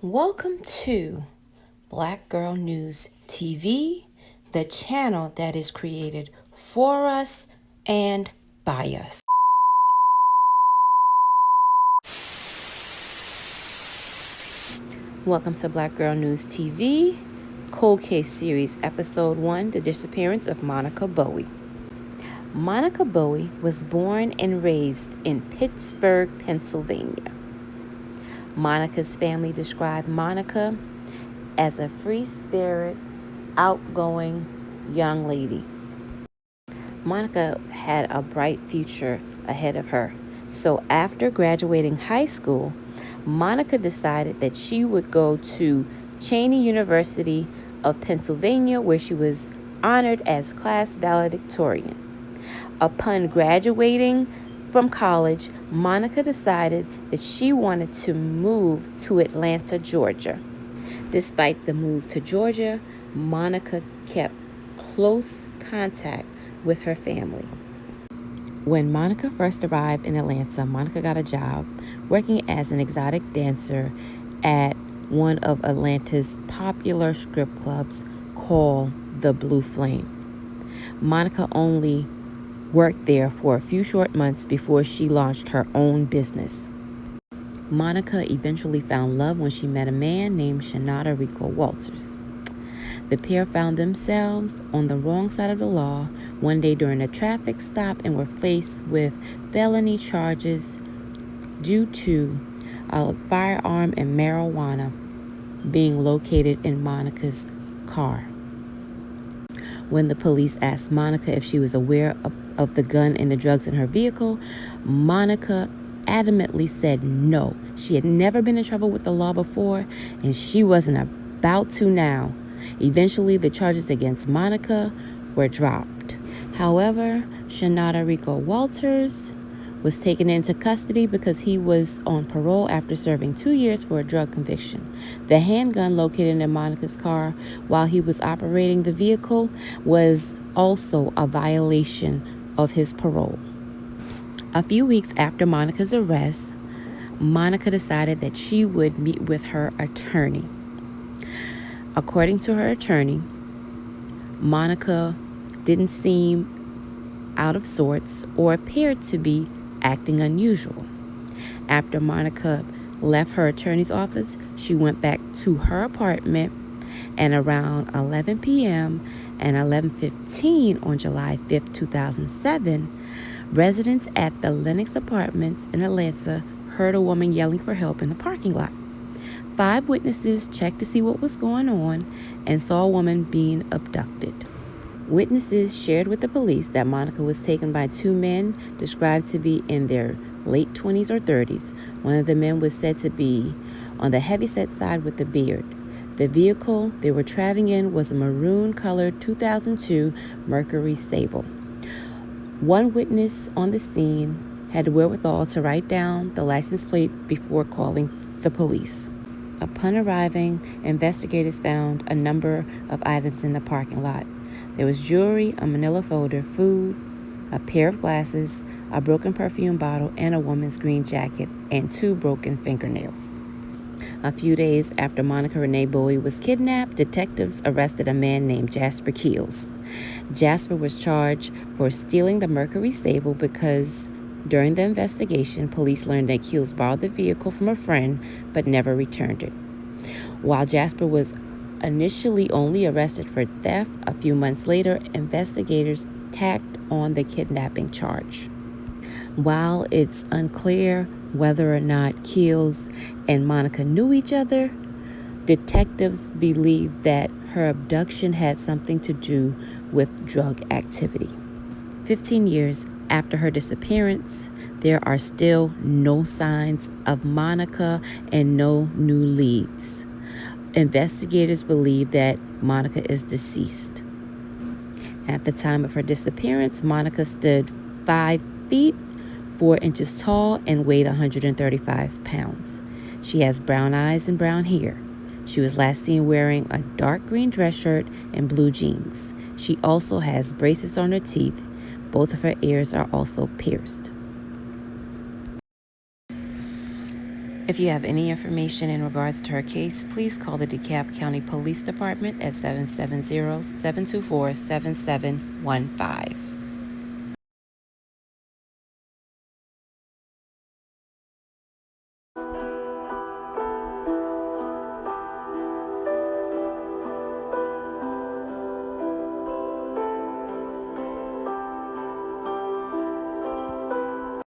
Welcome to BlackGirlNews TV, the channel that is created for us and by us. Welcome to BlackGirlNews TV, Cold Case Series, Episode 1, The Disappearance of Monica Bowie. Monica Bowie was born and raised in Pittsburgh, Pennsylvania. Monica's family described Monica as a free-spirit, outgoing young lady. Monica had a bright future ahead of her. So after graduating high school, Monica decided that she would go to Cheyney University of Pennsylvania, where she was honored as class valedictorian. Upon graduating from college, Monica decided that she wanted to move to Atlanta, Georgia. Despite the move to Georgia, Monica kept close contact with her family. When Monica first arrived in Atlanta, Monica got a job working as an exotic dancer at one of Atlanta's popular strip clubs called the Blue Flame. Monica only worked there for a few short months before she launched her own business. Monica eventually found love when she met a man named Shanada Rico Walters. The pair found themselves on the wrong side of the law one day during a traffic stop and were faced with felony charges due to a firearm and marijuana being located in Monica's car. When the police asked Monica if she was aware of the gun and the drugs in her vehicle, Monica adamantly said no. She had never been in trouble with the law before, and she wasn't about to now. Eventually, the charges against Monica were dropped. However, Shanada Rico Walters was taken into custody because he was on parole after serving 2 years for a drug conviction. The handgun located in Monica's car while he was operating the vehicle was also a violation of his parole. A few weeks after Monica's arrest, Monica decided that she would meet with her attorney. According to her attorney, Monica didn't seem out of sorts or appeared to be acting unusual. After Monica left her attorney's office, she went back to her apartment, and around 11 p.m. and 11:15 on July 5th, 2007, residents at the Lenox Apartments in Atlanta heard a woman yelling for help in the parking lot. 5 witnesses checked to see what was going on and saw a woman being abducted. Witnesses shared with the police that Monica was taken by 2 men described to be in their late 20s or 30s. One of the men was said to be on the heavyset side with a beard. The vehicle they were traveling in was a maroon-colored 2002 Mercury Sable. One witness on the scene had the wherewithal to write down the license plate before calling the police. Upon arriving, investigators found a number of items in the parking lot. There was jewelry, a manila folder, food, a pair of glasses, a broken perfume bottle, and a woman's green jacket, and 2 broken fingernails. A few days after Monica Renee Bowie was kidnapped, detectives arrested a man named Jasper Keels. Jasper was charged for stealing the Mercury Sable because during the investigation, police learned that Keels borrowed the vehicle from a friend but never returned it. While Jasper was initially only arrested for theft, a few months later, investigators tacked on the kidnapping charge. While it's unclear whether or not Keels and Monica knew each other, detectives believe that her abduction had something to do with drug activity. 15 years after her disappearance, there are still no signs of Monica and no new leads. Investigators believe that Monica is deceased. At the time of her disappearance, Monica stood 5 feet 4 inches tall and weighed 135 pounds. She has brown eyes and brown hair. She was last seen wearing a dark green dress shirt and blue jeans. She also has braces on her teeth. Both of her ears are also pierced. If you have any information in regards to her case, please call the DeKalb County Police Department at 770-724-7715.